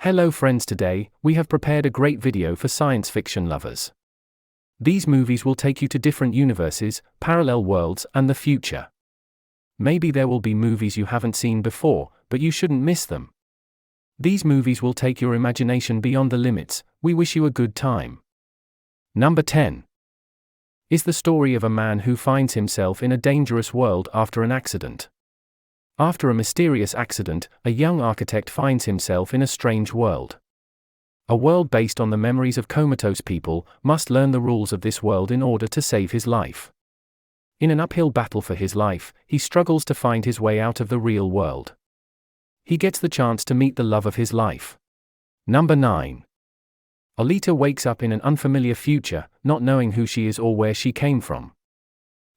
Hello friends, today we have prepared a great video for science fiction lovers. These movies will take you to different universes, parallel worlds and the future. Maybe there will be movies you haven't seen before, but you shouldn't miss them. These movies will take your imagination beyond the limits. We wish you a good time. Number 10 is the story of a man who finds himself in a dangerous world after an accident. After a mysterious accident, a young architect finds himself in a strange world. A world based on the memories of comatose people, must learn the rules of this world in order to save his life. In an uphill battle for his life, he struggles to find his way out of the real world. He gets the chance to meet the love of his life. Number 9. Alita wakes up in an unfamiliar future, not knowing who she is or where she came from.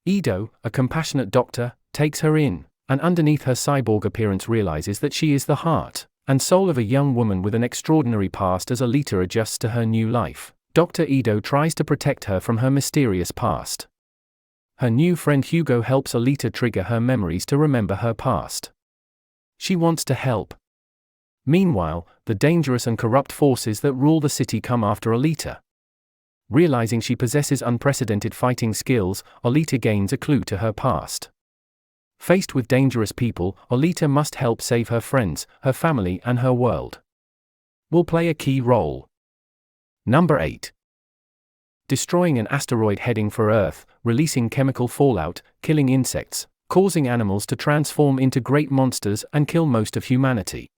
Ido, a compassionate doctor, takes her in, and underneath her cyborg appearance realizes that she is the heart and soul of a young woman with an extraordinary past. As Alita adjusts to her new life, Dr. Ido tries to protect her from her mysterious past. Her new friend Hugo helps Alita trigger her memories to remember her past. She wants to help. Meanwhile, the dangerous and corrupt forces that rule the city come after Alita. Realizing she possesses unprecedented fighting skills, Alita gains a clue to her past. Faced with dangerous people, Alita must help save her friends, her family and her world. Will play a key role. Number 8. Destroying an asteroid heading for Earth, releasing chemical fallout, killing insects, causing animals to transform into great monsters and kill most of humanity.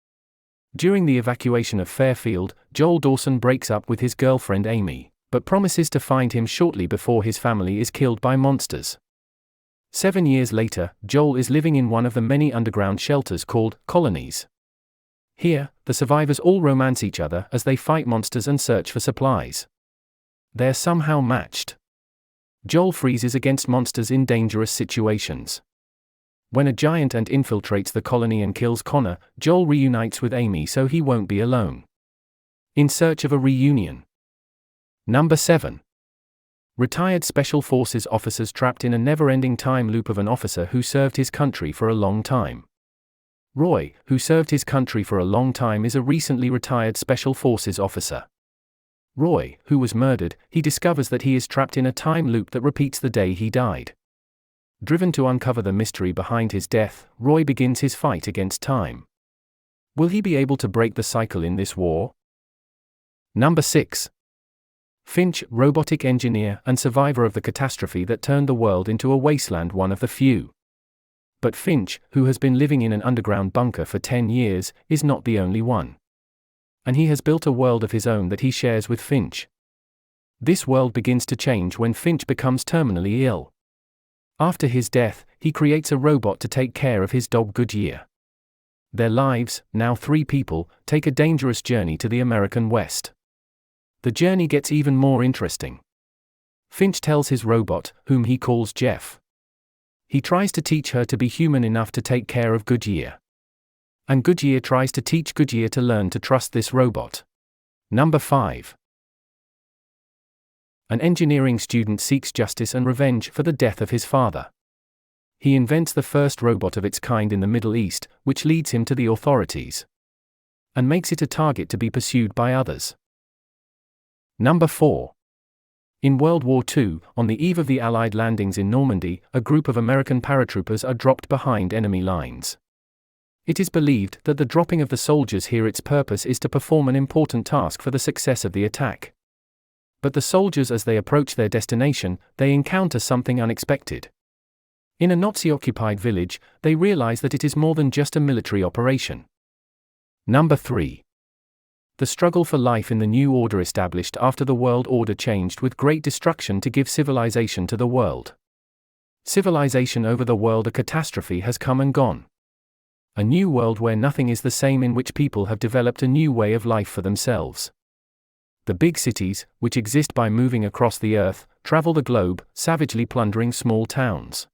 During the evacuation of Fairfield, Joel Dawson breaks up with his girlfriend Amy, but promises to find him shortly before his family is killed by monsters. 7 years later, Joel is living in one of the many underground shelters called colonies. Here, the survivors all romance each other as they fight monsters and search for supplies. They're somehow matched. Joel freezes against monsters in dangerous situations. When a giant ant infiltrates the colony and kills Connor, Joel reunites with Amy so he won't be alone. In search of a reunion. Number 7. Retired Special Forces officers trapped in a never-ending time loop of an officer who served his country for a long time. Roy, who served his country for a long time, is a recently retired Special Forces officer. Roy, who was murdered, he discovers that he is trapped in a time loop that repeats the day he died. Driven to uncover the mystery behind his death, Roy begins his fight against time. Will he be able to break the cycle in this war? Number 6. Finch, robotic engineer and survivor of the catastrophe that turned the world into a wasteland, one of the few. But Finch, who has been living in an underground bunker for 10 years, is not the only one. And he has built a world of his own that he shares with Finch. This world begins to change when Finch becomes terminally ill. After his death, he creates a robot to take care of his dog Goodyear. Their lives, now 3 people, take a dangerous journey to the American West. The journey gets even more interesting. Finch tells his robot, whom he calls Jeff. He tries to teach her to be human enough to take care of Goodyear. And Goodyear tries to teach Goodyear to learn to trust this robot. Number 5. An engineering student seeks justice and revenge for the death of his father. He invents the first robot of its kind in the Middle East, which leads him to the authorities. And makes it a target to be pursued by others. Number 4. In World War II, on the eve of the Allied landings in Normandy, a group of American paratroopers are dropped behind enemy lines. It is believed that the dropping of the soldiers here, its purpose is to perform an important task for the success of the attack. But the soldiers, as they approach their destination, they encounter something unexpected. In a Nazi-occupied village, they realize that it is more than just a military operation. Number 3. The struggle for life in the new order established after the world order changed with great destruction to give civilization to the world. Civilization over the world, a catastrophe has come and gone. A new world where nothing is the same, in which people have developed a new way of life for themselves. The big cities, which exist by moving across the earth, travel the globe, savagely plundering small towns.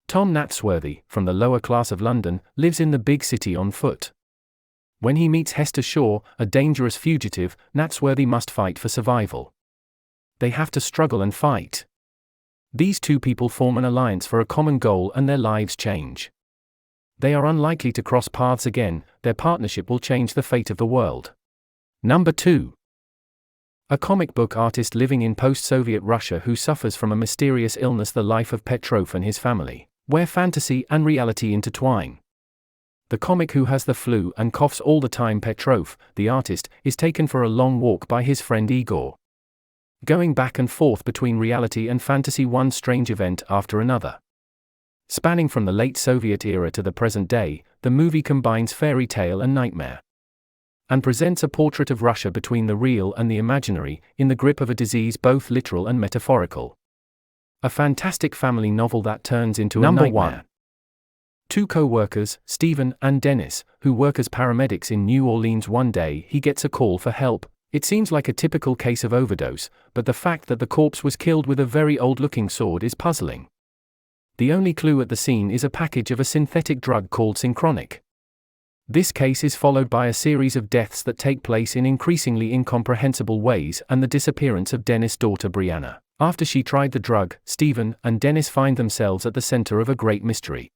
Tom Natsworthy, from the lower class of London, lives in the big city on foot. When he meets Hester Shaw, a dangerous fugitive, Natsworthy must fight for survival. They have to struggle and fight. These two people form an alliance for a common goal and their lives change. They are unlikely to cross paths again. Their partnership will change the fate of the world. Number 2. A comic book artist living in post-Soviet Russia who suffers from a mysterious illness. The life of Petrov and his family, where fantasy and reality intertwine. The comic who has the flu and coughs all the time. Petrov, the artist, is taken for a long walk by his friend Igor. Going back and forth between reality and fantasy, one strange event after another. Spanning from the late Soviet era to the present day, the movie combines fairy tale and nightmare, and presents a portrait of Russia between the real and the imaginary, in the grip of a disease both literal and metaphorical. A fantastic family novel that turns into a nightmare. Number 1. Two co-workers, Stephen and Dennis, who work as paramedics in New Orleans. One day he gets a call for help. It seems like a typical case of overdose, but the fact that the corpse was killed with a very old-looking sword is puzzling. The only clue at the scene is a package of a synthetic drug called Synchronic. This case is followed by a series of deaths that take place in increasingly incomprehensible ways and the disappearance of Dennis' daughter Brianna. After she tried the drug, Stephen and Dennis find themselves at the center of a great mystery.